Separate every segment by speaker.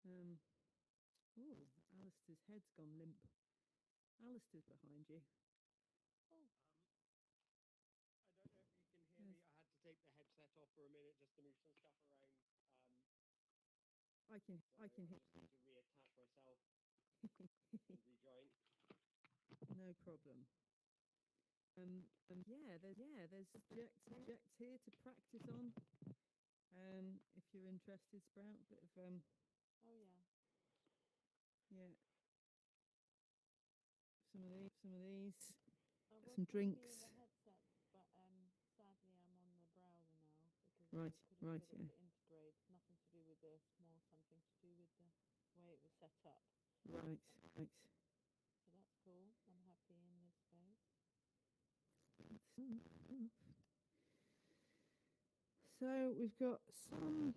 Speaker 1: Oh, Alistair's head's gone limp. Alistair's behind you.
Speaker 2: I don't know if you can hear me. I had to take the headset off for a minute just to move some stuff around.
Speaker 1: I can
Speaker 2: I
Speaker 1: hear.
Speaker 2: just need to reattach myself and rejoin.
Speaker 1: No problem. There's subjects here to practice on. If you're interested, Sprout, bit of
Speaker 3: Oh
Speaker 1: yeah,
Speaker 3: yeah.
Speaker 1: some of these,
Speaker 3: I was
Speaker 1: some
Speaker 3: going to
Speaker 1: drinks.
Speaker 3: be in the headset, but sadly I'm on the browser now because
Speaker 1: Right,
Speaker 3: I couldn't
Speaker 1: right,
Speaker 3: get it
Speaker 1: yeah.
Speaker 3: to integrate. Nothing to do with this, more something to do with the way it was set up.
Speaker 1: Right.
Speaker 3: So that's cool. I'm happy in this space.
Speaker 1: So we've got some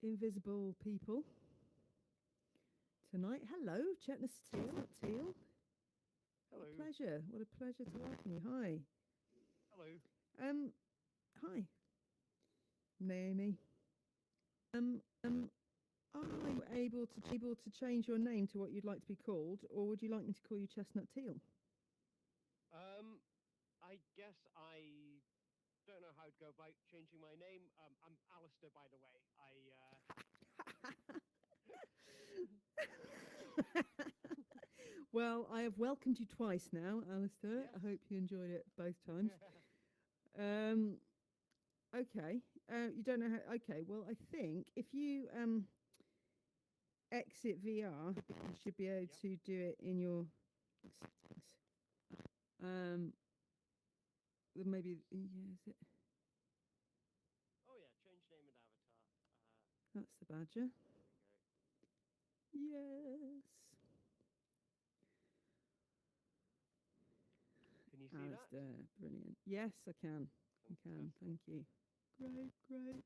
Speaker 1: invisible people tonight. Hello, Chetness Teal.
Speaker 2: Hello.
Speaker 1: What a pleasure to welcome you. Hi.
Speaker 2: Hello.
Speaker 1: Hi, Naomi. Are you able to change your name to what you'd like to be called, or would you like me to call you Chestnut Teal?
Speaker 2: I guess I don't know how to go about changing my name. I'm Alistair, by the way.
Speaker 1: Well, I have welcomed you twice now, Alistair.
Speaker 2: Yes.
Speaker 1: I hope you enjoyed it both times. Okay. You don't know how. Okay. Well, I think if you exit VR, you should be able to do it in your. Maybe is it?
Speaker 2: Oh yeah, change name and avatar.
Speaker 1: That's the badger.
Speaker 2: There we go.
Speaker 1: Yes.
Speaker 2: Can you see
Speaker 1: Alistair, brilliant. Yes, I can. I can. Thank you. Great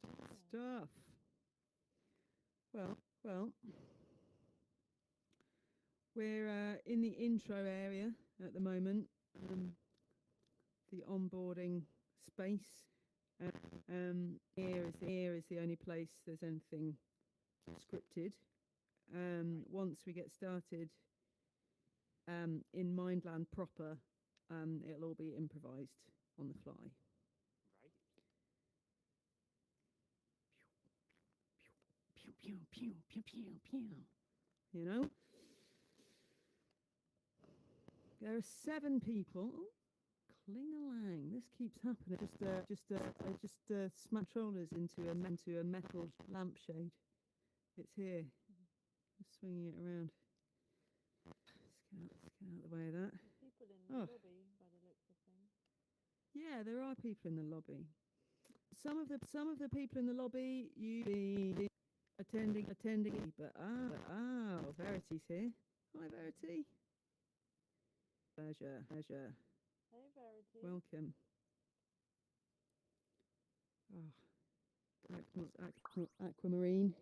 Speaker 1: stuff. Well, we're in the intro area at the moment. The onboarding space. Here is the only place there's anything scripted. Once we get started in MindLand proper, it'll all be improvised on the fly.
Speaker 2: Right.
Speaker 1: Pew, pew, pew, pew, pew, pew. You know? There are 7 people. Oh, cling-a-lang. This keeps happening. I just smash rollers into a metal lampshade. It's here. Just swinging it around. Let's get out of the way of that.
Speaker 3: People in the lobby by the looks of things.
Speaker 1: Yeah, there are people in the lobby. Some of the people in the lobby you be attending, but Verity's here. Hi, Verity. Pleasure.
Speaker 3: Hey, Verity.
Speaker 1: Welcome. Aquamarine.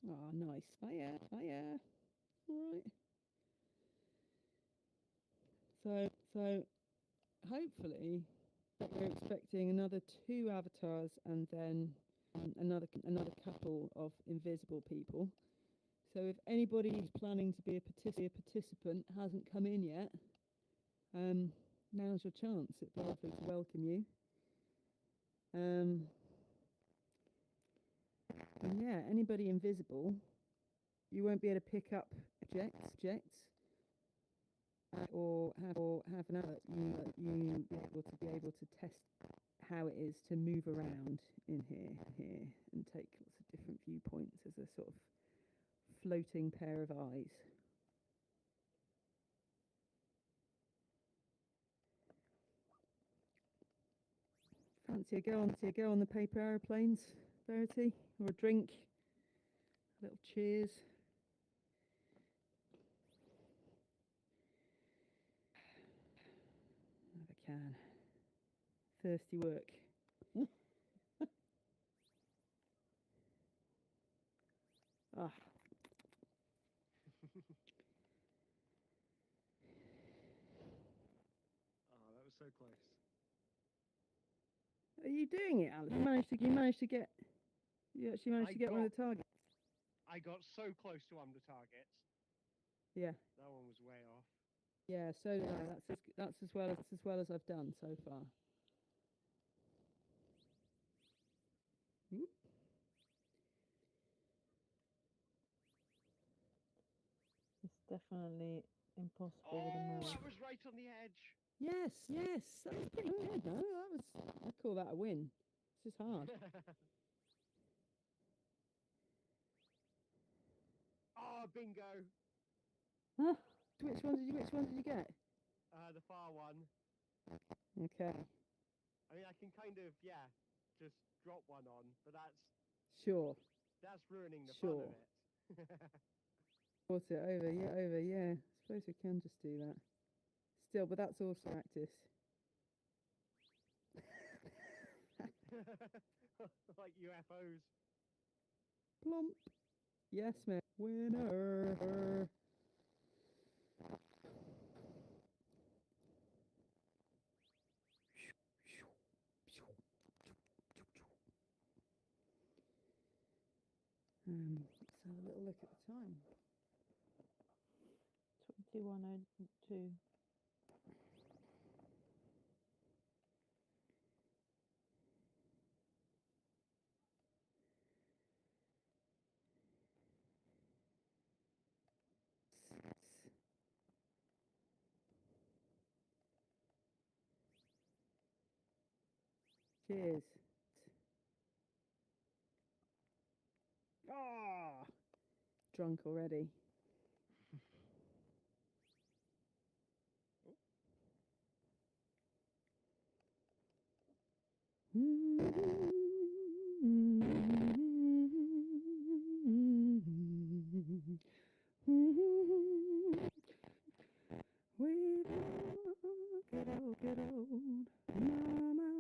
Speaker 1: Oh, nice. Hiya. All right. So hopefully we're expecting another 2 avatars and then another couple of invisible people. So if anybody who's planning to be a participant hasn't come in yet, now's your chance. It'd be lovely to welcome you. And yeah, anybody invisible, you won't be able to pick up objects or have an alert. You be able to test how it is to move around in here and take lots of different viewpoints as a sort of floating pair of eyes. Fancy a go on the paper aeroplanes, Verity, or a drink? A little cheers. Never can. Thirsty work. Ah.
Speaker 2: Oh, that was so close.
Speaker 1: Are you doing it, Alice? You managed to get. You actually managed to get one of the targets.
Speaker 2: I got so close to one of the targets.
Speaker 1: Yeah.
Speaker 2: That one was way off.
Speaker 1: Yeah. So that's as well as I've done so far. Hmm?
Speaker 3: It's definitely impossible with a
Speaker 2: Oh,
Speaker 3: mouse.
Speaker 2: that was right on the edge.
Speaker 1: Yes. That was pretty good, though. I call that a win. This is hard.
Speaker 2: Oh, bingo.
Speaker 3: Huh?
Speaker 1: Which one did you get?
Speaker 2: The far one.
Speaker 1: Okay.
Speaker 2: I mean, I can kind of, just drop one on, but
Speaker 1: Sure.
Speaker 2: that's ruining the fun
Speaker 1: Sure.
Speaker 2: of it.
Speaker 1: Put it over, yeah. Suppose we can just do that. Still, but that's also practice.
Speaker 2: Like UFOs.
Speaker 1: Plump. Yes, mate. Winner. Let's have a little look at the time.
Speaker 3: 21:02.
Speaker 1: Cheers. Ah, drunk already. We all get old, mama.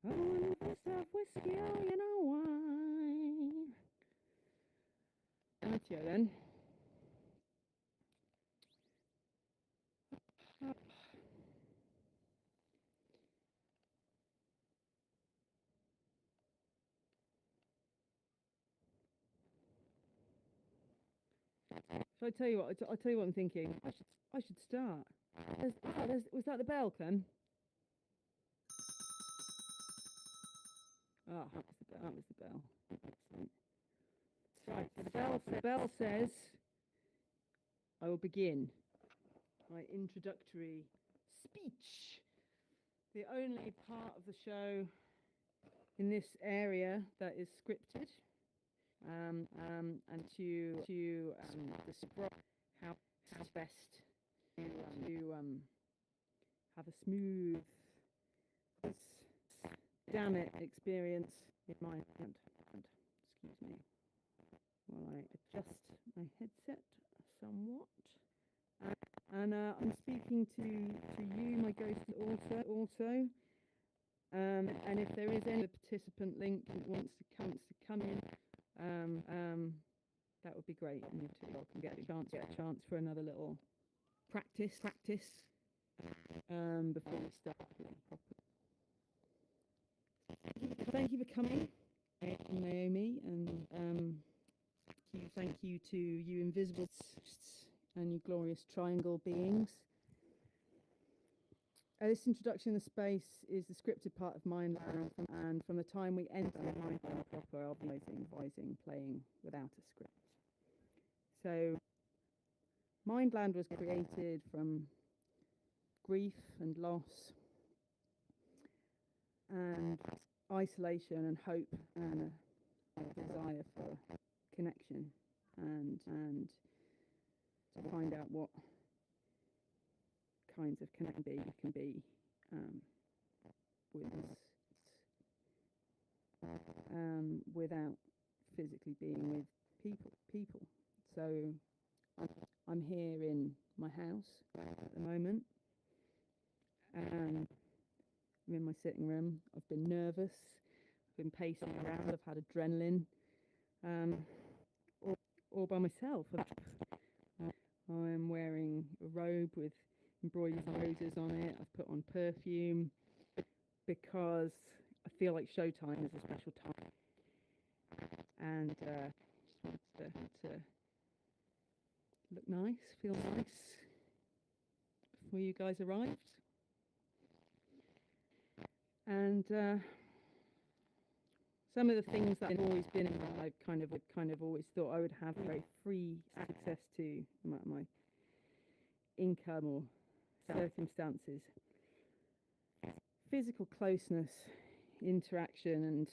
Speaker 1: I want to stuff whiskey, oh, you know why? Rightio then. So I tell you what, I tell you what I'm thinking. I should start. Was that the bell, Clem? Ah, that was the bell. Excellent. Right, the bell says, I will begin my introductory speech. The only part of the show in this area that is scripted, and to describe how best to have a smooth, damn it, experience in my hand. Excuse me while I adjust my headset somewhat. And I'm speaking to you, my ghost, also. And if there is any participant link that wants to come in, that would be great. And you two can get a chance for another little practice before we start properly. Thank you for coming, Naomi, and thank you to you invisible and you glorious triangle beings. This introduction to space is the scripted part of MindLand, and from the time we enter MindLand proper, I'll be improvising, playing without a script. So, MindLand was created from grief and loss, and isolation and hope, and a desire for connection, and to find out what kinds of connection can be without physically being with people. So I'm here in my house at the moment, and I'm in my sitting room. I've been nervous. I've been pacing around. I've had adrenaline, all by myself. I'm wearing a robe with embroidered roses on it. I've put on perfume because I feel like showtime is a special time. and just wanted to look nice, feel nice before you guys arrived. And some of the things that have always been in my life, kind of always thought I would have very free access to, no matter my income or circumstances. Physical closeness, interaction, and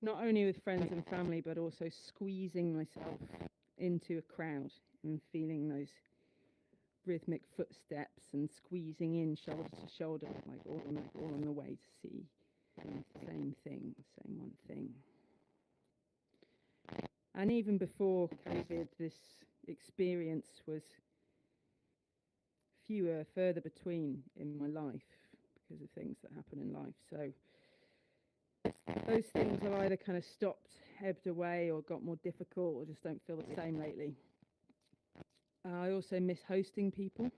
Speaker 1: not only with friends and family, but also squeezing myself into a crowd and feeling those rhythmic footsteps and squeezing in shoulder to shoulder, like all on the way to see the same thing, same one thing. And even before COVID, this experience was further between in my life because of things that happen in life. So those things have either kind of stopped, ebbed away, or got more difficult, or just don't feel the same lately. I also miss hosting people,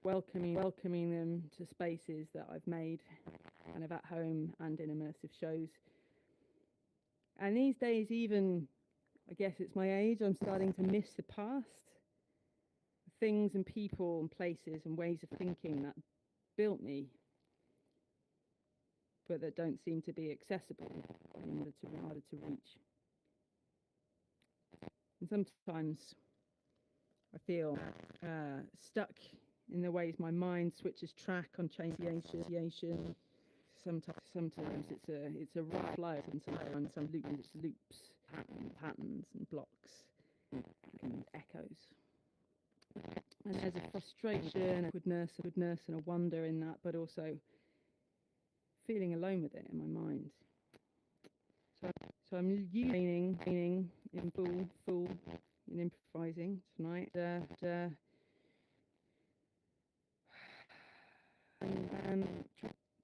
Speaker 1: welcoming them to spaces that I've made, kind of at home and in immersive shows. And these days, even, I guess it's my age, I'm starting to miss the past. Things and people and places and ways of thinking that built me, but that don't seem to be accessible in order to reach. And sometimes I feel stuck in the ways my mind switches track on changeation. Sometimes it's a rough flow, and sometimes some loops, patterns and blocks and echoes. And there's a frustration, a goodness and a wonder in that, but also feeling alone with it in my mind. So I'm training in full in improvising tonight. And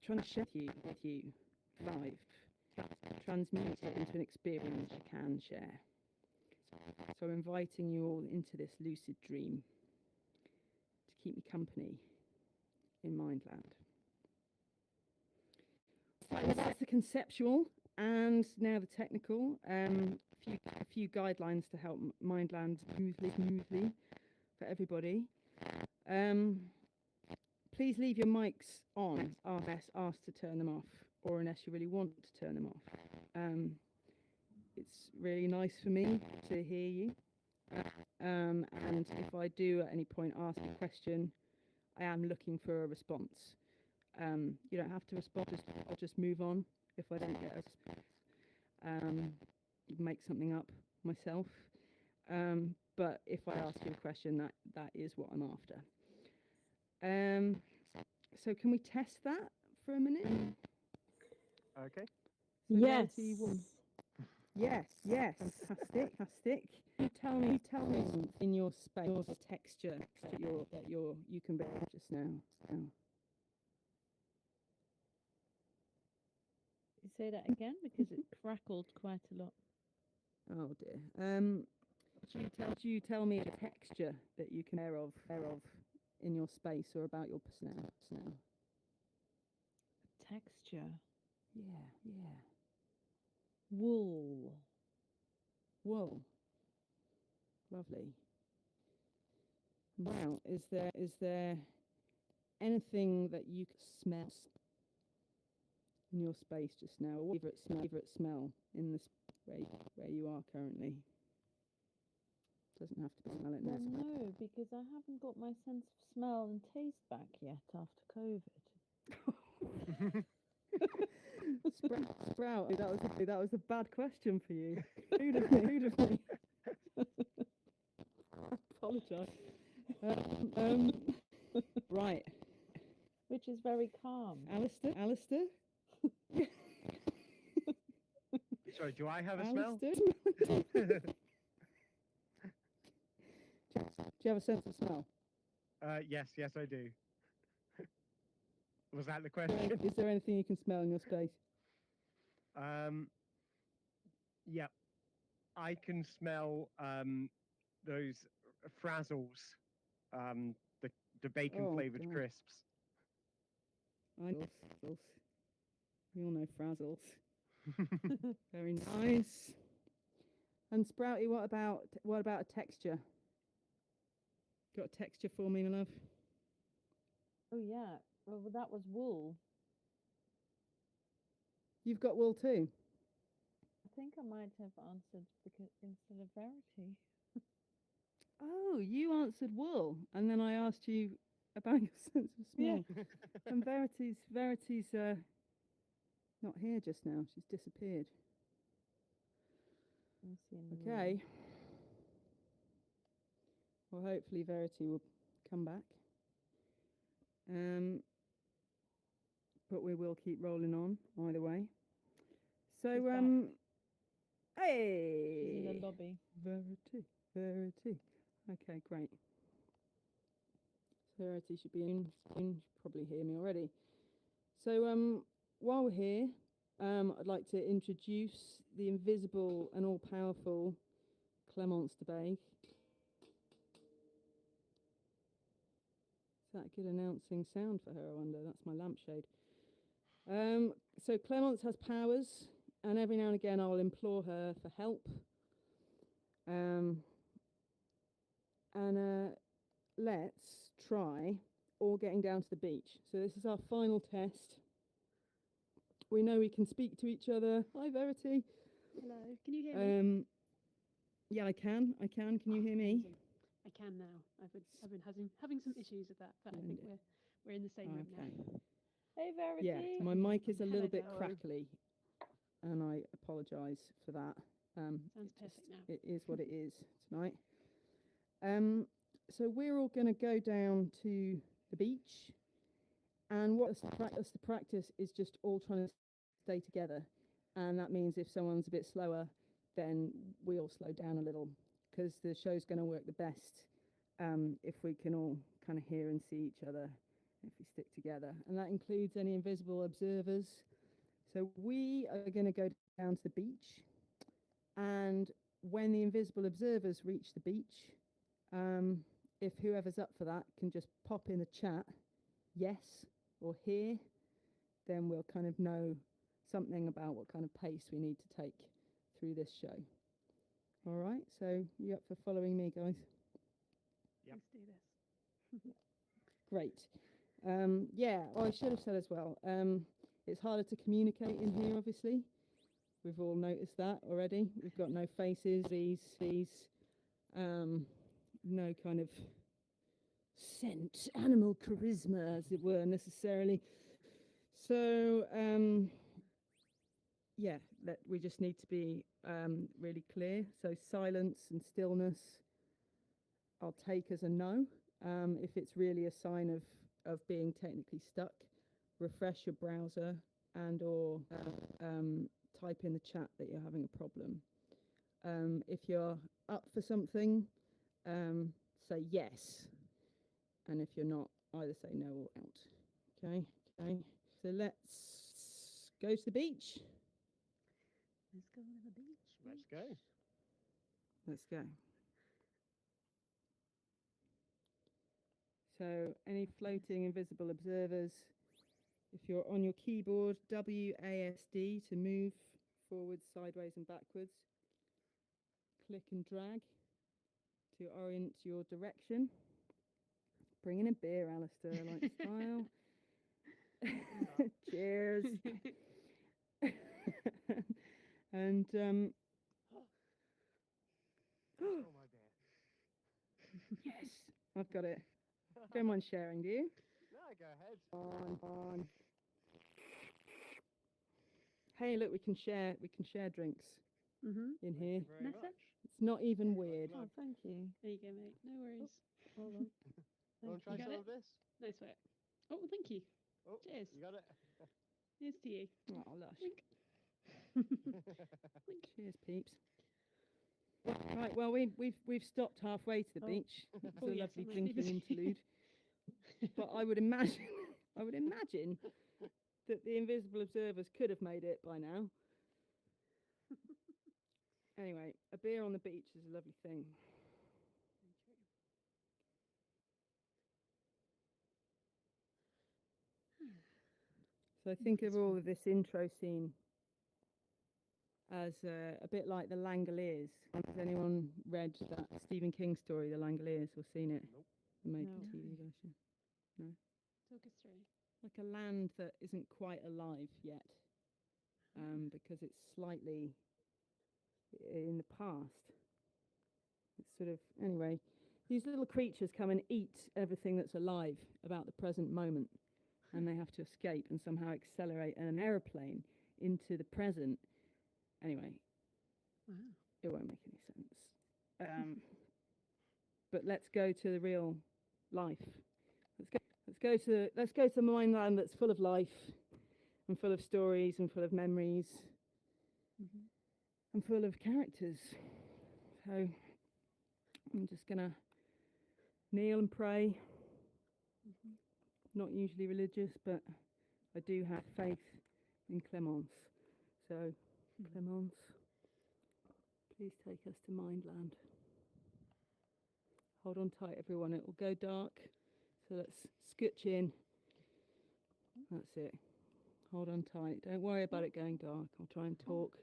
Speaker 1: trying to share with you live, transmute it into an experience you can share. So I'm inviting you all into this lucid dream to keep me company in MindLand. That's the conceptual, and now the technical. A few guidelines to help MindLand smoothly for everybody. Please leave your mics on unless asked to turn them off, or unless you really want to turn them off. It's really nice for me to hear you. And if I do at any point ask a question, I am looking for a response. You don't have to respond, I'll just move on if I don't get a response. Make something up myself. But if I ask you a question, that is what I'm after. So can we test that for a minute?
Speaker 2: Okay.
Speaker 1: So
Speaker 3: Yes.
Speaker 1: Yes, fantastic. You tell me in your space, the texture that you can bear just now.
Speaker 3: You say that again because it crackled quite a lot.
Speaker 1: Oh dear. Do you tell me a texture that you can bear of in your space or about your personnel?
Speaker 3: Texture.
Speaker 1: Yeah.
Speaker 3: Wool.
Speaker 1: Wool. Lovely. Wow. Is there anything that you could smell in your space just now? Or favorite smell in this where you are currently? Doesn't have to be smell it now.
Speaker 3: Well, no, because I haven't got my sense of smell and taste back yet after COVID.
Speaker 1: Sprout, that was a bad question for you. Who'd have me? I apologise. Right.
Speaker 3: Which is very calm.
Speaker 1: Alistair?
Speaker 2: Sorry, do I have a smell?
Speaker 1: Alistair? Do you have a sense of smell?
Speaker 2: Yes, I do. Was that the question?
Speaker 1: Is there anything you can smell in your space?
Speaker 2: Yeah. I can smell those frazzles, the bacon-flavoured crisps.
Speaker 1: I know frazzles. We all know frazzles. Very nice. And Sprouty, what about a texture? Got a texture for me, my love?
Speaker 3: Oh yeah. Well, that was wool.
Speaker 1: You've got wool too.
Speaker 3: I think I might have answered because instead of Verity.
Speaker 1: Oh, you answered wool, and then I asked you about your sense of smell.
Speaker 3: Yeah.
Speaker 1: And Verity's not here just now. She's disappeared.
Speaker 3: I'm seeing wool.
Speaker 1: Okay. Well, hopefully Verity will come back. But we will keep rolling on either way. So
Speaker 3: She's back. She's in
Speaker 1: hey,
Speaker 3: the lobby.
Speaker 1: Verity. Okay, great. So Verity should be in. She should probably hear me already. So while we're here, I'd like to introduce the invisible and all-powerful Clemence Debaig. Is that a good announcing sound for her, I wonder? That's my lampshade. So Clemence has powers, and every now and again I'll implore her for help. Let's try all getting down to the beach. So this is our final test. We know we can speak to each other. Hi, Verity.
Speaker 4: Hello, can you hear me?
Speaker 1: Yeah, I can. Can you hear me?
Speaker 4: Amazing. I can now. I've been having some issues with that, but I think we're in the same room now.
Speaker 3: Hey Verity.
Speaker 1: Yeah, my mic is a little bit
Speaker 4: Hello.
Speaker 1: crackly, and I apologise for that.
Speaker 4: Sounds perfect now.
Speaker 1: It is what it is tonight. So we're all going to go down to the beach, and what us to practice is just all trying to stay together, and that means if someone's a bit slower, then we all slow down a little, because the show's going to work the best if we can all kind of hear and see each other, if we stick together, and that includes any invisible observers. So we are going to go down to the beach, and when the invisible observers reach the beach, if whoever's up for that can just pop in the chat yes or here, then we'll kind of know something about what kind of pace we need to take through this show. All right, so you up for following me, guys?
Speaker 4: Let's do this.
Speaker 1: Great. Yeah, I should have said as well, it's harder to communicate in here, obviously. We've all noticed that already. We've got no faces, these no kind of scent, animal charisma, as it were, necessarily. So, yeah, we just need to be really clear. So silence and stillness, I'll take as a no. If it's really a sign of being technically stuck, refresh your browser and or type in the chat that you're having a problem. If you're up for something, say yes. And if you're not, either say no or out. Okay. So let's go to the beach.
Speaker 4: Let's go to the beach.
Speaker 2: Let's go.
Speaker 1: Let's go. So any floating invisible observers, if you're on your keyboard, WASD to move forwards, sideways and backwards. Click and drag to orient your direction. Bring in a beer, Alistair, like style. Cheers. And
Speaker 2: Oh my dear.
Speaker 1: yes, I've got it. Don't mind sharing, do you?
Speaker 2: No, go ahead.
Speaker 1: On. Hey, look, we can share drinks
Speaker 4: Mhm.
Speaker 1: in here.
Speaker 2: Thank you very
Speaker 4: Nessa?
Speaker 2: much.
Speaker 1: It's not even weird.
Speaker 3: Oh, thank you.
Speaker 4: There you go, mate. No worries.
Speaker 3: Hold on.
Speaker 2: Want to try
Speaker 4: You got
Speaker 2: some
Speaker 4: it?
Speaker 2: of this?
Speaker 4: Nice work. Oh, thank you.
Speaker 2: Oh,
Speaker 4: Cheers.
Speaker 2: you got it.
Speaker 4: Here's to you.
Speaker 1: Oh, lush.
Speaker 4: Wink.
Speaker 1: Cheers, peeps. Right, well, we've stopped halfway to the
Speaker 4: Oh.
Speaker 1: beach. It's
Speaker 4: Oh,
Speaker 1: a
Speaker 4: yes,
Speaker 1: lovely
Speaker 4: I might leave
Speaker 1: drinking
Speaker 4: us.
Speaker 1: interlude. But I would imagine that the invisible observers could have made it by now. Anyway, a beer on the beach is a lovely thing. So think of all of this intro scene as a bit like the Langoliers. Has anyone read that Stephen King story, The Langoliers, or seen it?
Speaker 2: Nope.
Speaker 1: The made
Speaker 3: No.
Speaker 1: for TV version.
Speaker 4: Talk us through.
Speaker 1: Like a land that isn't quite alive yet, because it's slightly in the past. It's sort of, anyway, these little creatures come and eat everything that's alive about the present moment, and they have to escape and somehow accelerate an aeroplane into the present. Anyway,
Speaker 4: Wow.
Speaker 1: it won't make any sense. But let's go to the real life. Let's go to the MindLand that's full of life and full of stories and full of memories and full of characters. So I'm just gonna kneel and pray. Not usually religious, but I do have faith in Clemence. So Clemence, please take us to MindLand. Hold on tight, everyone. It will go dark. So let's scooch in. That's it. Hold on tight. Don't worry about it going dark. I'll try and talk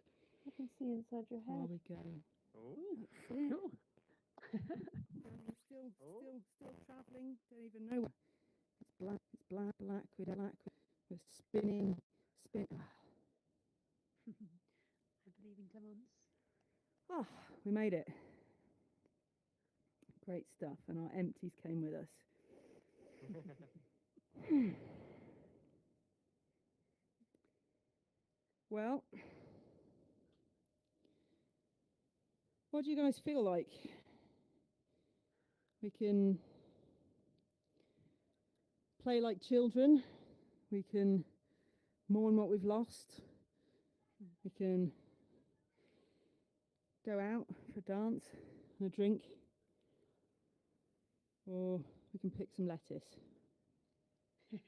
Speaker 3: I can see inside your
Speaker 1: while
Speaker 3: head.
Speaker 1: we go.
Speaker 2: Oh.
Speaker 1: That's it.
Speaker 4: Cool.
Speaker 1: We're still travelling. Don't even know. It's black. It's black. We're black. We're spinning.
Speaker 4: I believe in Clemence.
Speaker 1: Oh, we made it. Great stuff. And our empties came with us. Well, what do you guys feel like? We can play like children. We can mourn what we've lost. We can go out for a dance and a drink. Or we can pick some lettuce. You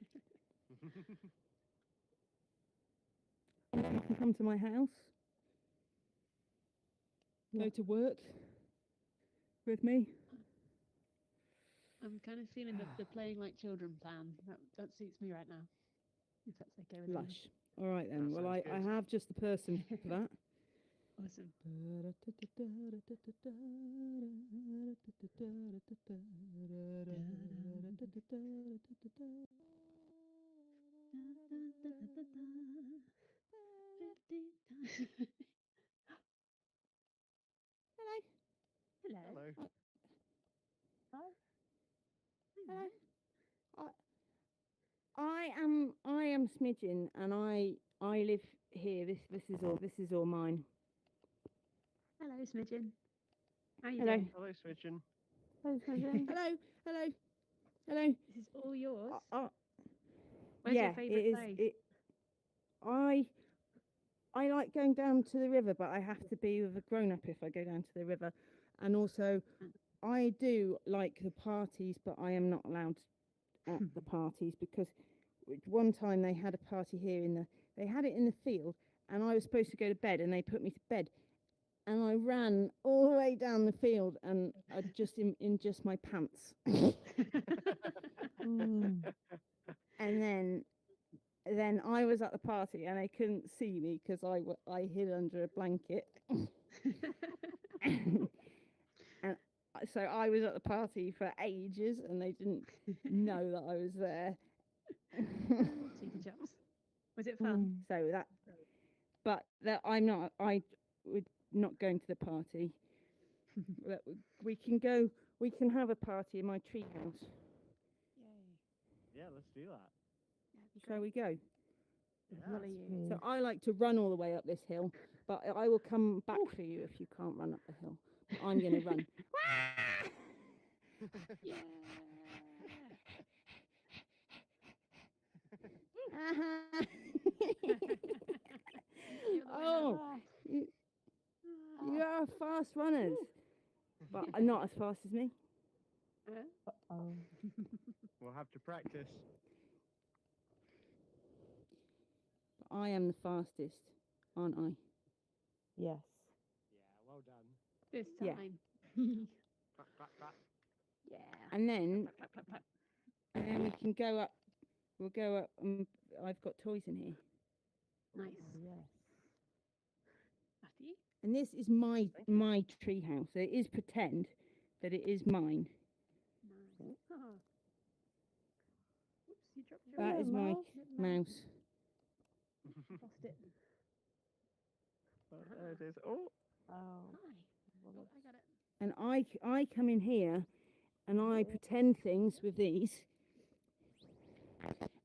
Speaker 1: can come to my house. Go to work with me.
Speaker 4: I'm kind of feeling the playing like children plan. That suits me right now. If that's okay with you.
Speaker 1: Lush. All right then.
Speaker 2: That
Speaker 1: Well, I
Speaker 2: sounds good.
Speaker 1: have just the person for that.
Speaker 4: Awesome. Hello.
Speaker 2: Hello.
Speaker 1: Hello. I am Smidgen, and I live here. This is all mine.
Speaker 4: Hello, Smidgen. How you
Speaker 1: Hello.
Speaker 4: doing?
Speaker 2: Hello, Switchin.
Speaker 1: Hello.
Speaker 4: This is all yours. Where's
Speaker 1: Yeah,
Speaker 4: your favourite
Speaker 1: it
Speaker 4: place?
Speaker 1: is. I like going down to the river, but I have to be with a grown-up if I go down to the river. And also, I do like the parties, but I am not allowed at the parties because one time they had a party here they had it in the field, and I was supposed to go to bed, and they put me to bed, and I ran all the way down the field, and I just in just my pants. And then I was at the party, and they couldn't see me because I hid under a blanket. And so I was at the party for ages, and they didn't know that I was there.
Speaker 4: Cheeky chaps. Was it fun?
Speaker 1: So I'm not. I would not going to the party. We can go. We can have a party in my treehouse.
Speaker 4: Yay.
Speaker 2: Yeah, let's do that.
Speaker 1: Shall we go?
Speaker 2: Yeah.
Speaker 4: What are you?
Speaker 1: So I like to run all the way up this hill, but I will come back for you if you can't run up the hill. I'm going to run.
Speaker 4: Yeah.
Speaker 1: Oh, you are fast runners, but not as fast as me.
Speaker 2: We'll have to practice.
Speaker 1: But I am the fastest, aren't I?
Speaker 3: Yes.
Speaker 2: Yeah, well done.
Speaker 4: This
Speaker 1: Yeah.
Speaker 4: time.
Speaker 2: Clap, clap, clap.
Speaker 4: Yeah.
Speaker 1: And then
Speaker 4: Clap, clap, clap.
Speaker 1: we can go up. We'll go up. I've got toys in here.
Speaker 4: Nice.
Speaker 3: Yes.
Speaker 1: And this is my tree house. So it is pretend that it is mine.
Speaker 4: Nice. Oh. Oops, you dropped your
Speaker 1: That is my
Speaker 3: mouse.
Speaker 1: mouse.
Speaker 4: Lost it.
Speaker 2: There it is. Oh,
Speaker 3: Oh,
Speaker 4: Hi.
Speaker 3: well,
Speaker 4: Oh, I got it.
Speaker 1: And I come in here and I pretend things with these.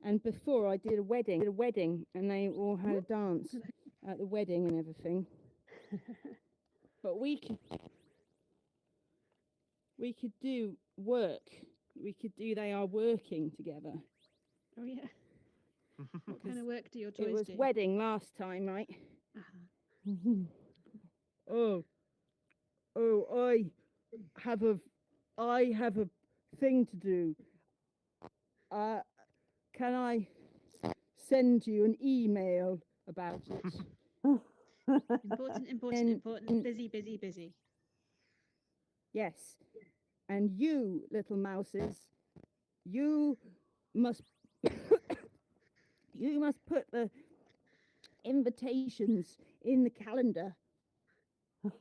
Speaker 1: And before I did a wedding and they all had a dance at the wedding and everything. But we could do work. We could do they are working together.
Speaker 4: Oh yeah. What kind of work do your toys
Speaker 1: It was
Speaker 4: do?
Speaker 1: wedding last time, right?
Speaker 4: Uh-huh.
Speaker 1: Oh, I have a thing to do. Can I send you an email about it?
Speaker 4: Important. Busy.
Speaker 1: Yes. And you, little mouses, you must you must put the invitations in the calendar.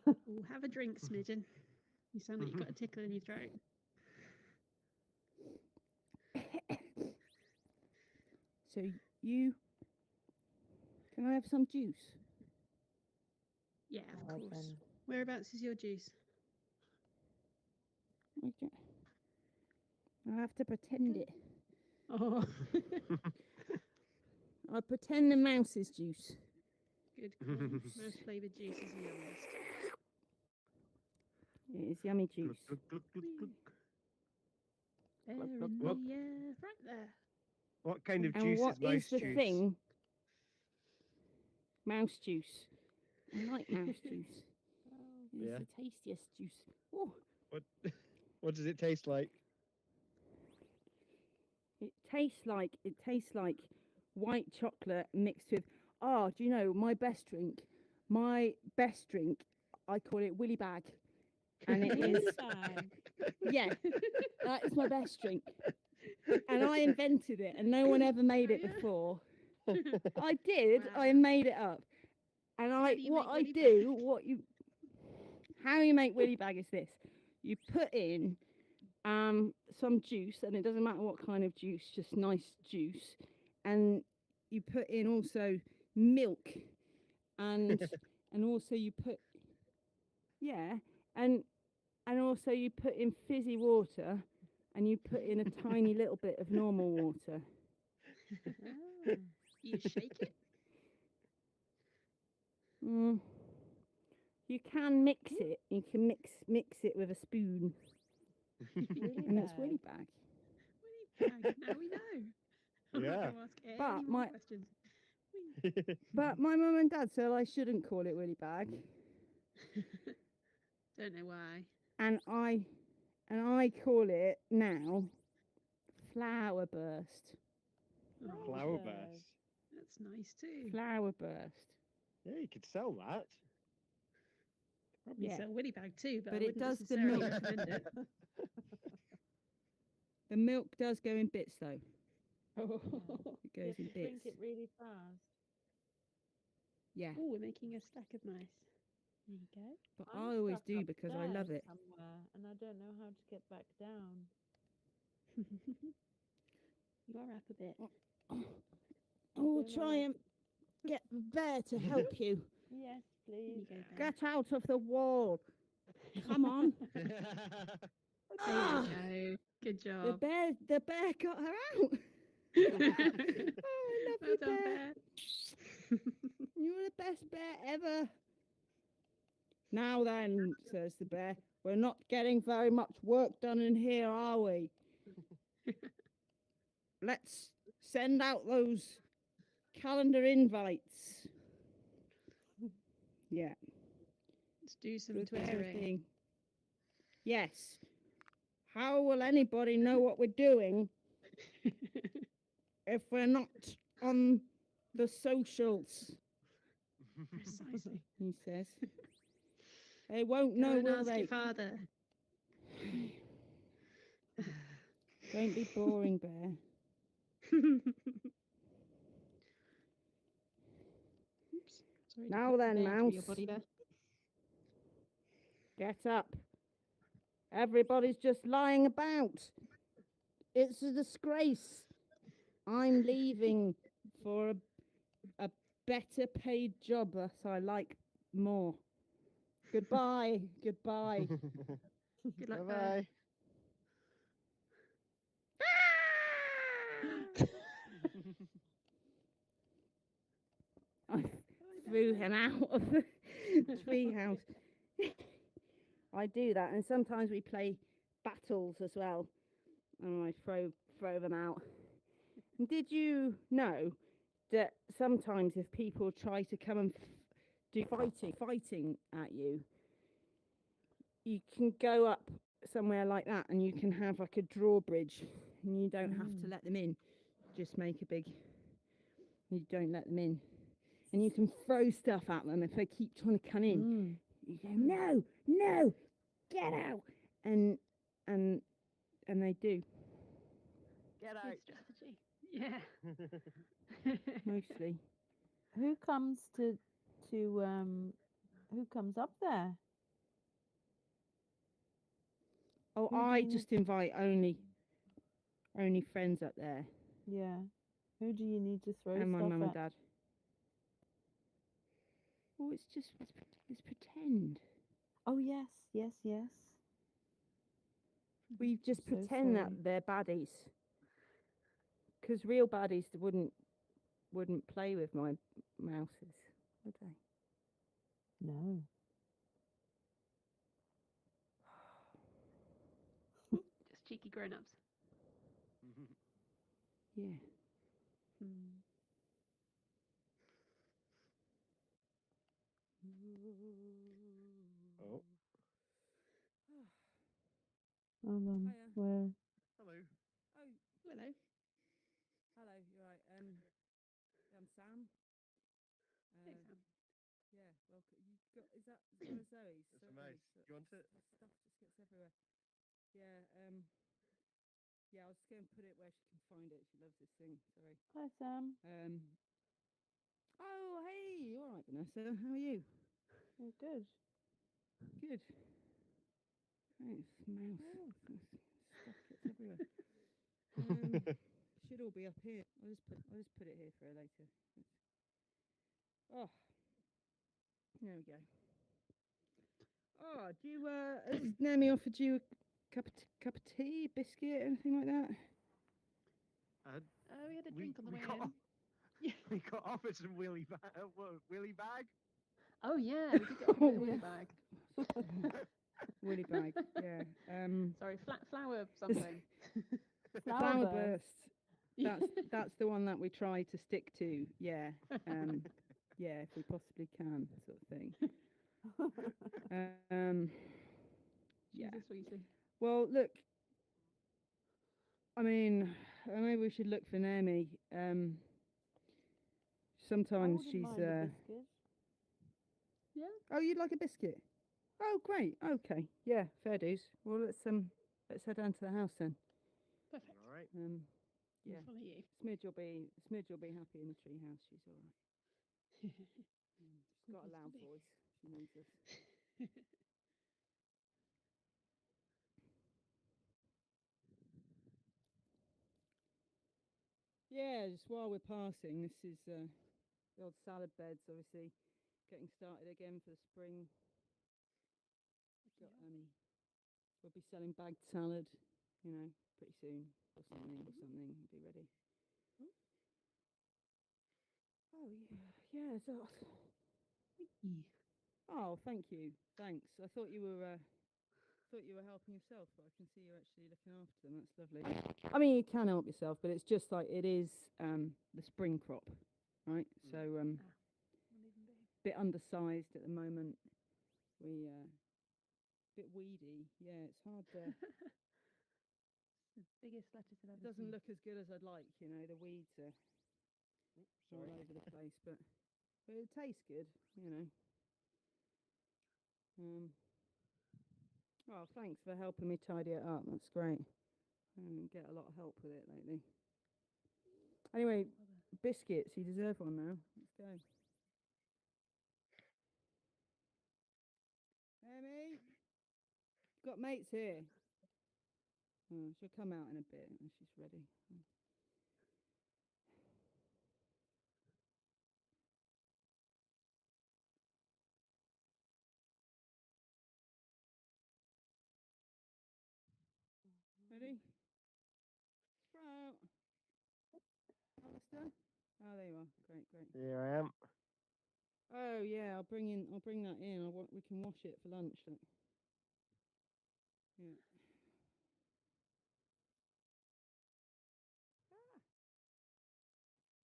Speaker 4: Ooh, have a drink, Smidgen. You sound like you've got a tickle in your throat.
Speaker 1: So can I have some juice?
Speaker 4: Yeah, of
Speaker 3: Right
Speaker 4: course.
Speaker 3: then.
Speaker 4: Whereabouts is your juice?
Speaker 1: I have to pretend it.
Speaker 4: Oh,
Speaker 1: I pretend the mouse's juice.
Speaker 4: good call. Mouse flavoured juice is the yummiest.
Speaker 1: It is yummy juice.
Speaker 4: There
Speaker 2: Look,
Speaker 4: in
Speaker 2: look,
Speaker 4: the
Speaker 2: look.
Speaker 4: right there.
Speaker 2: What kind of
Speaker 1: And
Speaker 2: juice
Speaker 1: what
Speaker 2: is mouse
Speaker 1: is the
Speaker 2: juice?
Speaker 1: thing? Mouse juice. I like mouse juice. It's
Speaker 2: Yeah.
Speaker 1: the tastiest juice. Oh,
Speaker 2: What does it taste like?
Speaker 1: it tastes like white chocolate mixed with. Oh, do you know my best drink? My best drink. I call it Willy Bag, and it is yeah. That is my best drink, and I invented it, and no one ever made it
Speaker 4: Yeah.
Speaker 1: before. I did. I
Speaker 4: Wow.
Speaker 1: made it up, and
Speaker 4: How do you make Willy
Speaker 1: how you make Willy Bag is this: you put in some juice, and it doesn't matter what kind of juice, just nice juice, and you put in also milk, and also you put and also you put in fizzy water, and you put in a tiny little bit of normal water.
Speaker 4: Ah, you shake it?
Speaker 1: You can mix it. You can mix it with a spoon, and it's Willy Bag.
Speaker 4: Willy Bag. Now we know. I'm not
Speaker 2: Yeah.
Speaker 4: going to ask
Speaker 1: But
Speaker 4: any more questions.
Speaker 1: But my mum and dad said I shouldn't call it Willy Bag,
Speaker 4: Don't know why.
Speaker 1: and I call it now Flower Burst.
Speaker 4: Oh,
Speaker 2: Flower burst.
Speaker 4: that's nice too.
Speaker 1: Flower Burst.
Speaker 2: Yeah, you could sell that.
Speaker 4: Probably
Speaker 1: Yeah.
Speaker 4: sell Willy Bag too, but
Speaker 1: But
Speaker 4: I
Speaker 1: it
Speaker 4: wouldn't
Speaker 1: does the
Speaker 4: necessarily
Speaker 1: milk.
Speaker 4: recommend it.
Speaker 1: The milk does go in bits though.
Speaker 4: Oh,
Speaker 1: It goes in
Speaker 3: Drink
Speaker 1: bits.
Speaker 3: it really fast.
Speaker 1: Yeah.
Speaker 4: Ooh, we're making a stack of mice. There you go.
Speaker 1: But
Speaker 3: I'm
Speaker 1: I always
Speaker 3: stuck
Speaker 1: do because I love
Speaker 3: upstairs
Speaker 1: it.
Speaker 3: somewhere, and I don't know how to get back down.
Speaker 4: You are up a bit.
Speaker 1: Oh,
Speaker 3: don't know
Speaker 1: try
Speaker 3: where
Speaker 1: and get the bear to help you.
Speaker 3: Yes,
Speaker 4: Here
Speaker 3: please.
Speaker 4: you go, Bear.
Speaker 1: Get out of the wall. Come on.
Speaker 4: There
Speaker 1: Ah,
Speaker 4: you go. Good
Speaker 1: the
Speaker 4: job.
Speaker 1: bear got her out.
Speaker 4: Well
Speaker 1: Oh, I love you,
Speaker 4: done,
Speaker 1: bear.
Speaker 4: Bear.
Speaker 1: You're the best bear ever. Now then, says the bear, we're not getting very much work done in here, are we? Let's send out those calendar invites. Yeah.
Speaker 4: Let's do some
Speaker 1: Good bear
Speaker 4: twittering.
Speaker 1: thing. Yes. How will anybody know what we're doing if we're not on the socials?
Speaker 4: Precisely.
Speaker 1: He says. They won't
Speaker 4: Go
Speaker 1: know,
Speaker 4: and
Speaker 1: will
Speaker 4: ask
Speaker 1: they?
Speaker 4: your father.
Speaker 1: Don't be boring, bear.
Speaker 4: Oops. Sorry to
Speaker 1: Now
Speaker 4: put the
Speaker 1: then,
Speaker 4: bear through your
Speaker 1: mouse.
Speaker 4: body there.
Speaker 1: Get up. Everybody's just lying about. It's a disgrace. I'm leaving for a better paid job that I like more. Goodbye. Goodbye.
Speaker 4: Good luck,
Speaker 2: Bye
Speaker 4: guys.
Speaker 1: I threw him out of the treehouse. I do that, and sometimes we play battles as well, and I throw them out. And did you know that sometimes if people try to come and do fighting at you, you can go up somewhere like that, and you can have like a drawbridge, and you don't have to let them in. Just make a big. You don't let them in. And you can throw stuff at them if they keep trying to come in. You go, no, get out, and they do.
Speaker 2: Get
Speaker 4: Good
Speaker 2: out.
Speaker 4: strategy. Yeah.
Speaker 1: Mostly.
Speaker 3: Who comes who comes up there?
Speaker 1: Oh,
Speaker 3: Who do
Speaker 1: I
Speaker 3: you
Speaker 1: just invite only friends up there,
Speaker 3: Yeah. Who do you need to throw
Speaker 1: and my
Speaker 3: stuff
Speaker 1: mum and
Speaker 3: at?
Speaker 1: dad. Oh, it's pretend.
Speaker 3: Oh yes, yes, yes.
Speaker 1: We just
Speaker 3: So
Speaker 1: pretend that
Speaker 3: sorry.
Speaker 1: they're baddies, because real baddies wouldn't play with my mouses, would they?
Speaker 3: No.
Speaker 4: Just cheeky grown-ups.
Speaker 1: Yeah.
Speaker 2: Oh,
Speaker 3: Hold on.
Speaker 1: Hiya.
Speaker 3: Where?
Speaker 2: hello.
Speaker 1: Oh,
Speaker 4: Hello.
Speaker 1: hello. You're right. I'm Sam.
Speaker 4: Hey, Sam.
Speaker 1: Yeah. Welcome. You got? Is that Zoe's?
Speaker 2: It's a mouse. Do you want it?
Speaker 1: Stuff just gets everywhere. Yeah. Yeah. I was just going to put it where she can find it. She loves this thing. Sorry.
Speaker 3: Hi, Sam.
Speaker 1: Oh, hey. You all right, Vanessa? How are you?
Speaker 3: Oh, good.
Speaker 1: Good. Thanks, mouse. Stuff gets everywhere. Should all be up here. I'll just put it here for her later. Oh, there we go. Oh, do you has Naomi offered you a cup of tea, biscuit, anything like that?
Speaker 4: We had a drink on the way
Speaker 2: got,
Speaker 4: in. Yeah.
Speaker 2: we got offered some wheelie bag.
Speaker 4: Oh yeah, we did get offered a bit of willy bag.
Speaker 1: Willy bag, yeah.
Speaker 4: Sorry, flower something.
Speaker 1: Flower
Speaker 3: burst.
Speaker 1: burst. That's the one that we try to stick to. Yeah. Yeah, if we possibly can, sort of thing. Yeah.
Speaker 4: Jesus, Weasley.
Speaker 1: Well, look. I mean, maybe we should look for Naomi. Sometimes
Speaker 3: I
Speaker 1: she's.
Speaker 3: wouldn't mind a biscuit.
Speaker 4: Yeah.
Speaker 1: Oh, you'd like a biscuit? Oh, great. Okay. Yeah, fair dues. Well, let's head down to the house then.
Speaker 4: Perfect.
Speaker 2: All right.
Speaker 1: Yeah.
Speaker 4: Follow you.
Speaker 1: Smidge will be happy in the tree house. She's all right. She's got a loud voice. She knows us. Yeah, just while we're passing, this is the old salad beds, obviously getting started again for the spring. Got, we'll be selling bagged salad, pretty soon, or something. Be ready. Oh yeah. So. Oh, thank you. Thanks. I thought you were helping yourself, but I can see you're actually looking after them. That's lovely. I mean, you can help yourself, but it's just like it is the spring crop, right? So bit undersized at the moment. We bit weedy. Yeah, it's hard to.
Speaker 4: The biggest lettuce I've ever
Speaker 1: It doesn't
Speaker 4: seen.
Speaker 1: look as good as I'd like. The weeds are all over the place, but it tastes good. Well, thanks for helping me tidy it up. That's great. I get a lot of help with it lately. Anyway, biscuits. You deserve one now. Let's go. Amy? got mates here. Oh, she'll come out in a bit when she's ready. Ready? Sprout. Alistair? Oh, there you are. Great, great.
Speaker 2: Here I am.
Speaker 1: Oh yeah, I'll bring that in. We can wash it for lunch. Look. Yeah.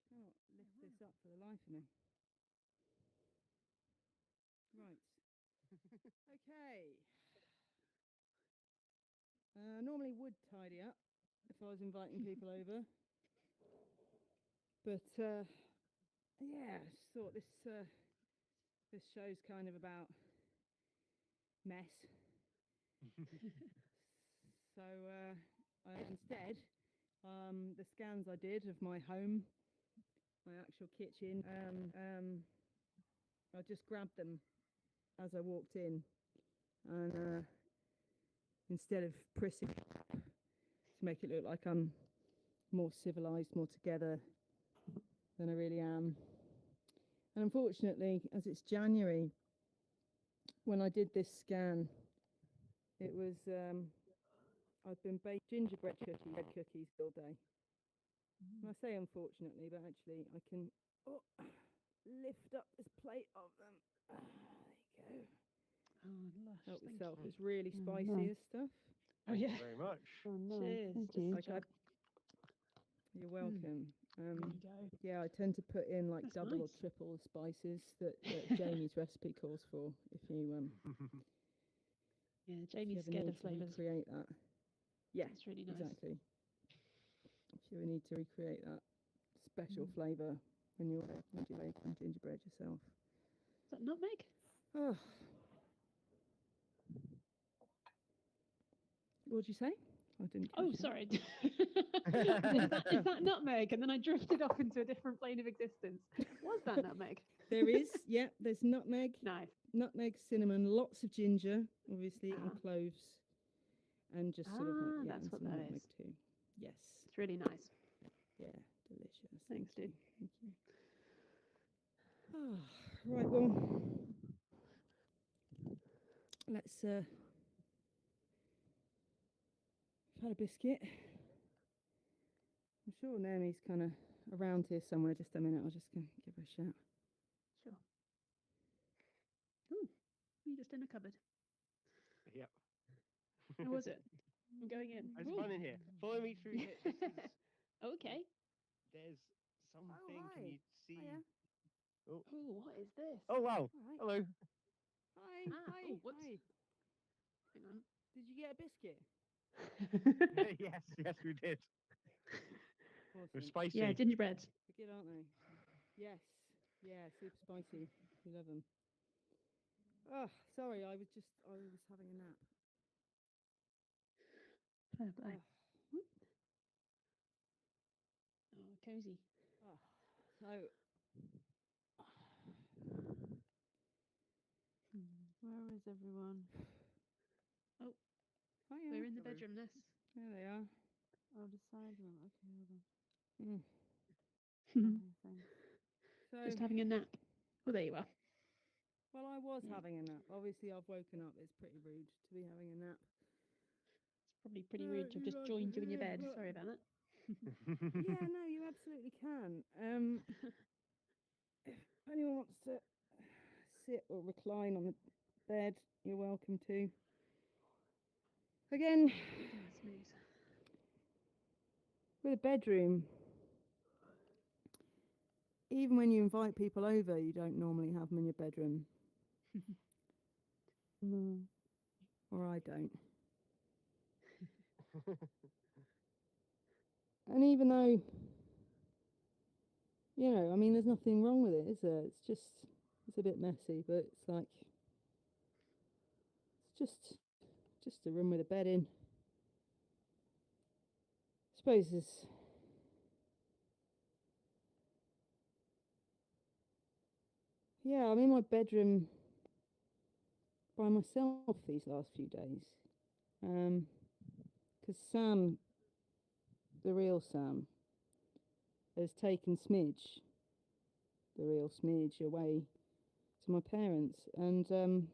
Speaker 1: Cannot lift this up for the life of me. Right. Okay. Normally would tidy up if I was inviting people over, but yeah, I just thought this show's kind of about mess. So instead, the scans I did of my home, my actual kitchen, I just grabbed them as I walked in, and instead of pressing to make it look like I'm more civilized, more together than I really am. And unfortunately, as it's January, when I did this scan, it was I've been baking gingerbread cookies all day. And I say unfortunately, but actually I can lift up this plate of them. There you go.
Speaker 4: Oh, lush.
Speaker 1: Help
Speaker 4: Thank
Speaker 1: yourself.
Speaker 4: you.
Speaker 1: It's really
Speaker 3: Oh,
Speaker 1: spicy
Speaker 3: nice.
Speaker 1: as stuff.
Speaker 4: Oh, yeah.
Speaker 2: Thank you very much.
Speaker 3: Oh, no.
Speaker 4: Cheers.
Speaker 3: Thank
Speaker 4: Just
Speaker 3: you.
Speaker 1: Like you're welcome.
Speaker 4: There you go.
Speaker 1: Yeah, I tend to put in like
Speaker 4: That's
Speaker 1: double or
Speaker 4: nice.
Speaker 1: triple the spices that Jamie's recipe calls for. If you
Speaker 4: Yeah,
Speaker 1: if you
Speaker 4: Jamie's
Speaker 1: ever
Speaker 4: scared
Speaker 1: need
Speaker 4: of
Speaker 1: to
Speaker 4: flavours.
Speaker 1: recreate that. Yeah,
Speaker 4: It's really nice.
Speaker 1: exactly. If you ever need to recreate that special flavour when you're making gingerbread yourself.
Speaker 4: Is that nutmeg?
Speaker 1: Oh. What did you say? I didn't.
Speaker 4: Oh,
Speaker 1: catch that.
Speaker 4: sorry. is that nutmeg? And then I drifted off into a different plane of existence. Was that nutmeg?
Speaker 1: There is, yeah. There's nutmeg,
Speaker 4: Nice.
Speaker 1: cinnamon, lots of ginger, obviously, and
Speaker 4: Ah.
Speaker 1: cloves, and just sort of yeah,
Speaker 4: That's
Speaker 1: and
Speaker 4: what
Speaker 1: some
Speaker 4: that
Speaker 1: nutmeg
Speaker 4: is.
Speaker 1: too. Yes,
Speaker 4: It's really nice.
Speaker 1: yeah, delicious.
Speaker 4: Thanks,
Speaker 1: Thank
Speaker 4: dude.
Speaker 1: you. Thank you. Oh, right, well, let's. I've had a biscuit. I'm sure Naomi's kind of around here somewhere. Just a minute, I'll just go give her a shout.
Speaker 4: Sure. Ooh, you just in a cupboard.
Speaker 2: Yep.
Speaker 4: How was it? I'm going in.
Speaker 2: It's
Speaker 4: Ooh.
Speaker 2: fun in here. Follow me through here. This is,
Speaker 4: Okay.
Speaker 2: there's something.
Speaker 1: hi.
Speaker 2: Can you see?
Speaker 1: Hiya.
Speaker 2: Oh.
Speaker 4: Ooh, what is this?
Speaker 2: Oh wow.
Speaker 1: All right.
Speaker 2: Hello.
Speaker 1: Hi.
Speaker 4: Ah,
Speaker 1: Hi.
Speaker 4: oh, whoops.
Speaker 1: Hi.
Speaker 4: Hang on.
Speaker 1: Did you get a biscuit?
Speaker 2: Yes, yes, we did. They're
Speaker 1: Awesome.
Speaker 2: spicy.
Speaker 4: Yeah, gingerbread.
Speaker 1: They're good, aren't they? Yes. Yeah, super spicy. We love them. Oh, sorry, I was having a nap.
Speaker 4: Fair play.
Speaker 1: Oh,
Speaker 4: Oh, cozy.
Speaker 1: oh. So,
Speaker 3: Where is everyone?
Speaker 4: Oh,
Speaker 1: hiya.
Speaker 4: we're in the
Speaker 2: Hello.
Speaker 4: bedroom, Ness.
Speaker 1: There they are.
Speaker 3: Oh, the side one. Okay, hold on.
Speaker 1: Mm.
Speaker 3: Okay, thanks.
Speaker 1: So,
Speaker 4: Just having a nap. Oh, there you are.
Speaker 1: well, I was
Speaker 4: Yeah.
Speaker 1: having a nap. Obviously, I've woken up. It's pretty rude to be having a nap.
Speaker 4: It's probably pretty rude to have just joined you in your bed. Sorry about that.
Speaker 1: Yeah, no, you absolutely can. If anyone wants to sit or recline on the bed, you're welcome to. Again,
Speaker 4: Smooth.
Speaker 1: with a bedroom, even when you invite people over, you don't normally have them in your bedroom,
Speaker 3: No.
Speaker 1: or I don't. And even though, you know, I mean, there's nothing wrong with it, is there? It's a bit messy, but it's like, it's just a room with a bed in. I suppose there's, yeah, I'm in my bedroom by myself these last few days. Because Sam, the real Sam, has taken Smidge, the real Smidge, away to my parents, and I'm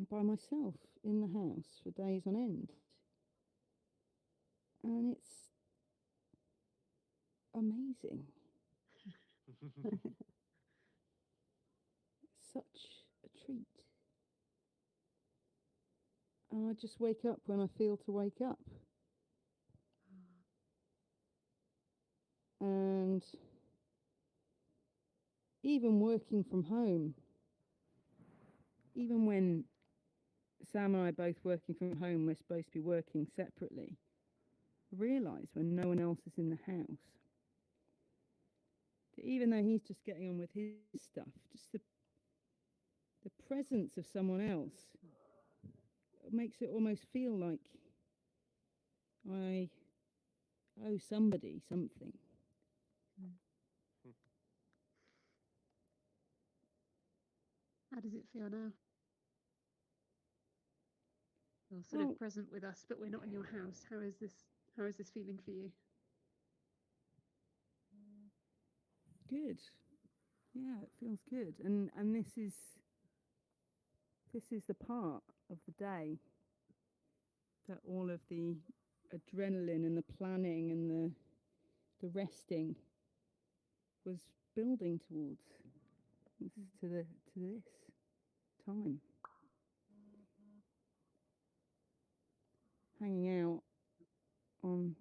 Speaker 1: by myself in the house for days on end, and it's amazing. Such a treat. And I just wake up when I feel to wake up. And even working from home, even when Sam and I are both working from home, we're supposed to be working separately, I realise when no one else is in the house, that even though he's just getting on with his stuff, just the presence of someone else makes it almost feel like I owe somebody something.
Speaker 4: How does it feel now? You're sort of present with us, but we're not in your house. How is this feeling for you?
Speaker 1: Good. Yeah, it feels good. And this is the part of the day that all of the adrenaline and the planning and the resting was building towards, to this time. Hanging out on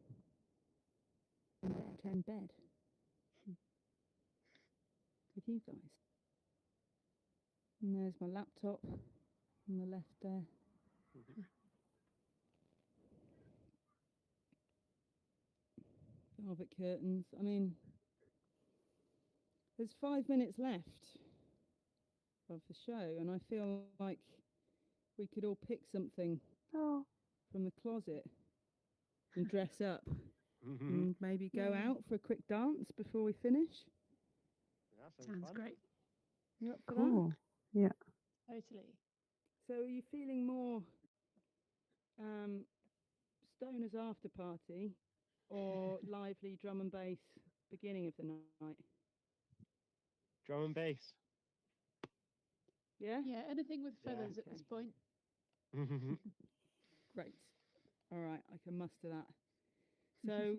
Speaker 1: bed with you guys. And there's my laptop on the left there. Velvet curtains. I mean, there's 5 minutes left of the show, and I feel like we could all pick something from the closet and dress up and maybe go out for a quick dance before we finish.
Speaker 4: Sounds great.
Speaker 1: You up for
Speaker 3: Cool. Yeah.
Speaker 4: Totally.
Speaker 1: So are you feeling more stoners after party or lively drum and bass beginning of the night?
Speaker 2: Drum and bass.
Speaker 1: Yeah?
Speaker 4: Yeah, anything with feathers at
Speaker 1: okay.
Speaker 4: this point.
Speaker 1: Great. All right, I can muster that. So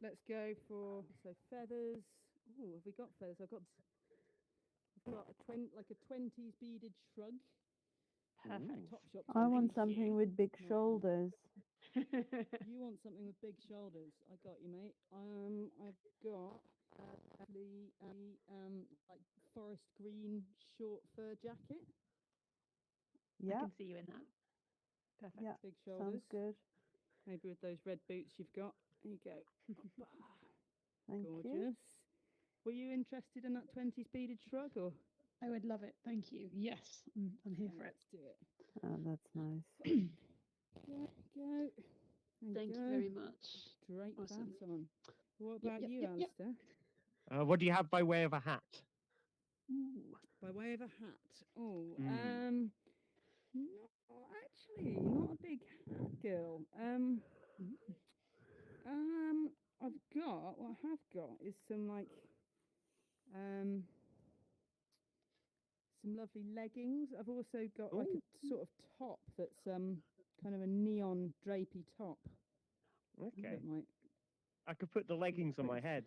Speaker 1: let's go for feathers. Oh, have we got feathers? I've got a 20s beaded shrug.
Speaker 4: Perfect.
Speaker 1: Top shop.
Speaker 3: I want
Speaker 4: Thank
Speaker 3: something
Speaker 4: you.
Speaker 3: with big shoulders.
Speaker 1: You want something with big shoulders? I got you, mate. I've got like forest green short fur jacket.
Speaker 4: I
Speaker 3: Yeah.
Speaker 4: can see you in that. Perfect.
Speaker 3: Yeah.
Speaker 1: Big shoulders.
Speaker 3: Sounds good.
Speaker 1: Maybe with those red boots you've got. There you go.
Speaker 3: Thank
Speaker 1: Gorgeous.
Speaker 3: you.
Speaker 1: Were you interested in that 20s beaded shrug or?
Speaker 4: I would love it. Thank you. Yes, I'm here for it.
Speaker 1: Let's do it.
Speaker 3: Oh, that's nice.
Speaker 1: There you go.
Speaker 4: Thank you very much.
Speaker 1: Straight
Speaker 4: Awesome.
Speaker 1: that on. What
Speaker 4: Yep,
Speaker 1: about
Speaker 4: yep,
Speaker 1: you,
Speaker 4: yep, yep.
Speaker 1: Alistair?
Speaker 2: What do you have by way of a hat?
Speaker 4: Ooh.
Speaker 1: By way of a hat. Oh,
Speaker 2: Mm.
Speaker 1: no, actually, not a big hat girl. What I have got is some some lovely leggings. I've also got like a sort of top that's kind of a neon drapey top.
Speaker 2: Okay.
Speaker 1: That might,
Speaker 2: I could put the leggings on my head.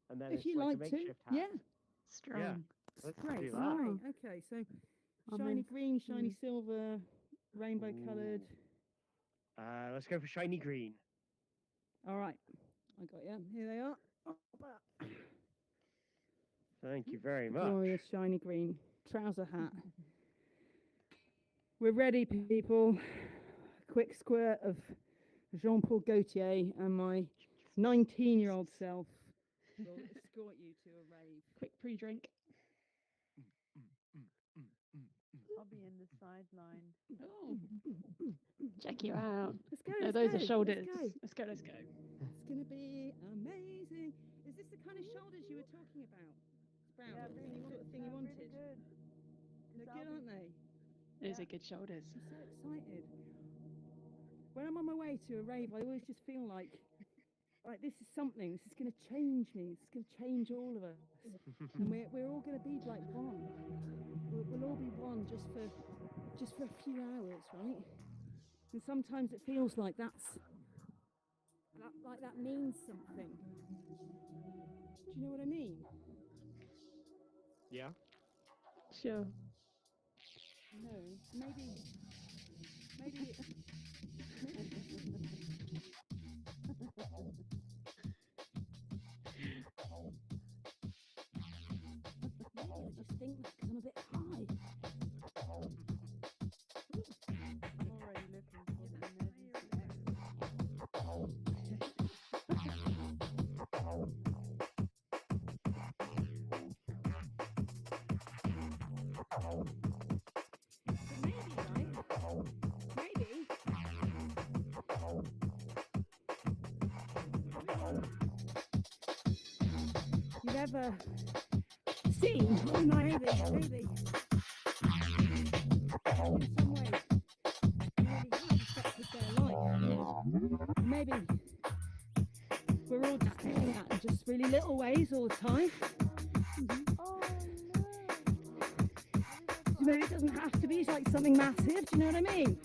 Speaker 2: And then
Speaker 1: if
Speaker 2: it's
Speaker 1: you
Speaker 2: like
Speaker 1: like
Speaker 2: a
Speaker 1: to,
Speaker 2: makeshift hat.
Speaker 1: yeah.
Speaker 4: Strong.
Speaker 2: Yeah. Let's
Speaker 1: Great.
Speaker 2: do that.
Speaker 1: Right. Okay. So
Speaker 3: I'm
Speaker 1: shiny
Speaker 3: in.
Speaker 1: green, shiny silver, rainbow coloured.
Speaker 2: Let's go for shiny green.
Speaker 1: All right. I got you. Here they are.
Speaker 2: Thank you very much.
Speaker 1: Glorious shiny green trouser hat. We're ready, people. A quick squirt of Jean-Paul Gaultier and my 19-year-old self will escort you to a rave.
Speaker 4: Quick pre-drink.
Speaker 3: I'll be in the sideline.
Speaker 4: Oh, check you out.
Speaker 1: Let's go.
Speaker 4: No,
Speaker 1: Let's
Speaker 4: those
Speaker 1: go,
Speaker 4: are shoulders.
Speaker 1: Let's go.
Speaker 4: Let's go.
Speaker 1: It's going to be amazing. Is this the kind of shoulders you were talking about? Brown,
Speaker 3: Yeah,
Speaker 1: the
Speaker 3: really
Speaker 1: sort of
Speaker 3: good.
Speaker 1: thing you
Speaker 3: No,
Speaker 1: wanted?
Speaker 3: really good.
Speaker 1: They're good, aren't they?
Speaker 4: Those are good shoulders.
Speaker 1: I'm so excited. When I'm on my way to a rave, I always just feel like this is something. This is going to change me. This is going to change all of us. And we're all going to be like one. We'll all be one just for a few hours, right? And sometimes it feels like that means something. Do you know what I mean?
Speaker 2: Yeah.
Speaker 4: Sure.
Speaker 1: No, maybe. I just think that because I'm a bit high.
Speaker 3: I'm already looking for the emergency exit.
Speaker 1: You've ever seen, maybe, in some ways, really affected their life. Maybe we're all just doing that in just really little ways all the time.
Speaker 3: Oh
Speaker 1: You know, it doesn't have to be like something massive, do you know what I mean?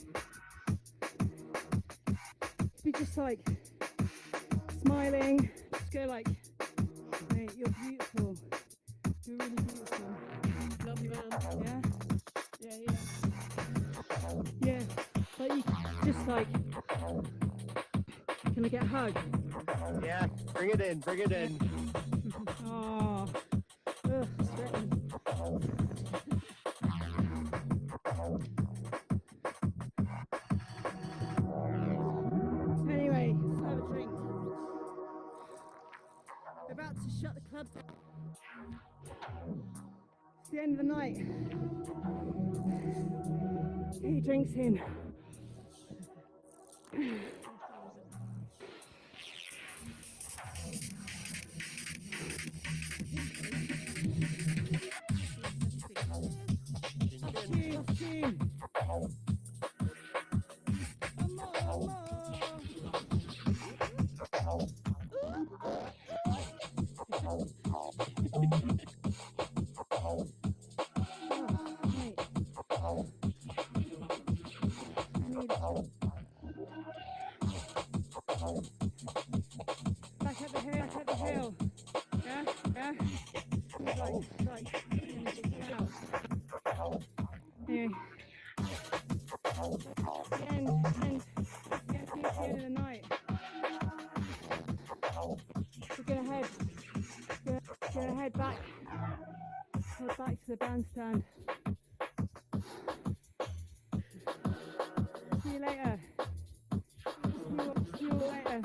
Speaker 1: Be just like smiling, just go like, mate, you're beautiful. You're really beautiful.
Speaker 4: Love you, man.
Speaker 1: Yeah?
Speaker 4: Yeah.
Speaker 1: Yeah. But you just like, can I get a hug?
Speaker 2: Yeah. Bring it in. Bring it in.
Speaker 1: Oh. Ugh, sweating. Anyway, let's have a drink. We're about to shut the club down. It's the end of the night. Get your drinks in. Chin. Back at the hill. Yeah? Right. Out. Anyway. The end of the night. We're gonna head back to the bandstand. See you later. See you later.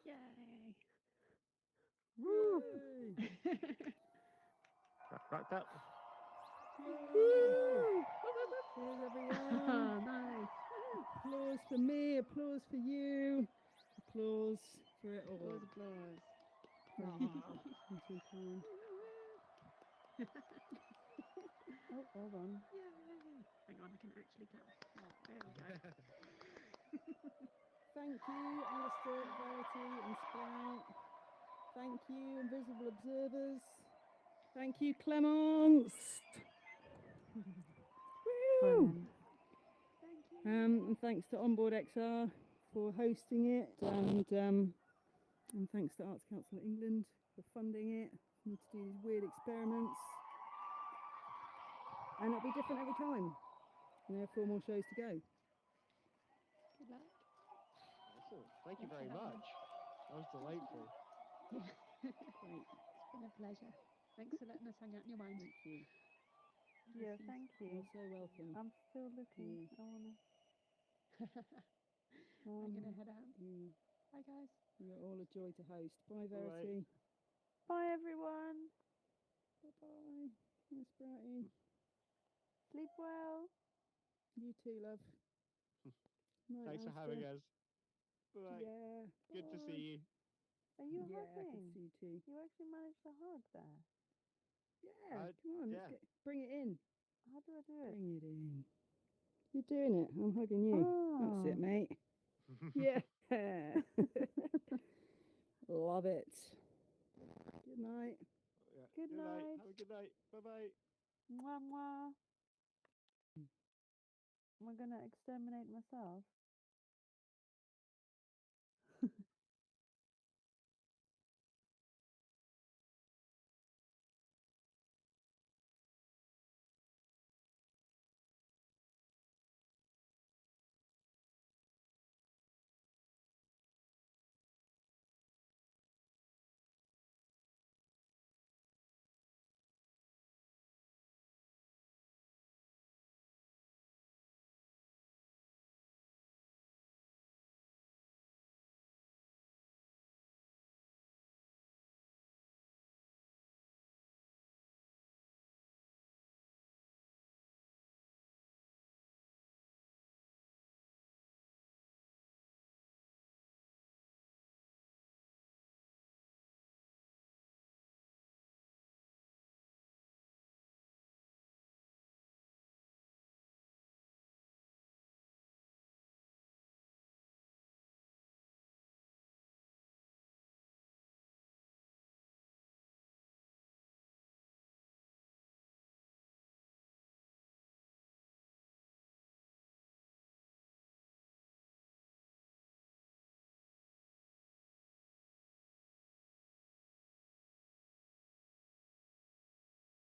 Speaker 4: Yay.
Speaker 1: Woo!
Speaker 2: Rock that.
Speaker 1: Cheers, everyone.
Speaker 4: Oh, nice.
Speaker 1: Applause for me, applause for you, applause for it all.
Speaker 4: Applause.
Speaker 1: You're too kind.
Speaker 3: Oh, hold on.
Speaker 4: Yay. Hang on, I can actually clap. There we go.
Speaker 1: Thank you, Alistair, Verity and Sprout. Thank you, Invisible Observers. Thank you, Clemence. Woo! And thanks to Onboard XR for hosting it, and thanks to Arts Council of England for funding it. We need to do these weird experiments, and it'll be different every time. And there are 4 more shows to go.
Speaker 4: Good luck.
Speaker 2: Awesome. Thank you very much. That was delightful.
Speaker 1: Great.
Speaker 4: It's been a pleasure. Thanks for letting us hang out in your mind.
Speaker 1: Thank you.
Speaker 3: Yeah, thank you.
Speaker 1: You're so welcome.
Speaker 3: I'm still looking.
Speaker 1: Yeah.
Speaker 3: I wanna.
Speaker 4: I'm going to head out.
Speaker 1: Yeah.
Speaker 4: Bye, guys.
Speaker 1: You're all a joy to host. Bye,
Speaker 2: All right.
Speaker 1: Verity.
Speaker 3: Bye, everyone.
Speaker 1: Bye-bye. Miss Bratty.
Speaker 3: Sleep well.
Speaker 1: You too, love. Night,
Speaker 2: Thanks for having
Speaker 1: Alistair.
Speaker 2: us. Bye.
Speaker 1: Yeah.
Speaker 2: Good to
Speaker 3: Bye.
Speaker 2: see you.
Speaker 3: Are you
Speaker 1: Yeah, I can
Speaker 3: hugging?
Speaker 1: see you too.
Speaker 3: You actually managed to hug there.
Speaker 1: Yeah, come on,
Speaker 2: yeah.
Speaker 1: bring it in.
Speaker 3: How do I do it?
Speaker 1: Bring it in. You're doing it. I'm hugging you. That's it,
Speaker 3: Oh.
Speaker 1: mate. Yeah. Love it. Good night.
Speaker 2: Yeah.
Speaker 3: Good night.
Speaker 2: Have a good night. Bye-bye.
Speaker 3: Mwah, mwah. Am I going to exterminate myself?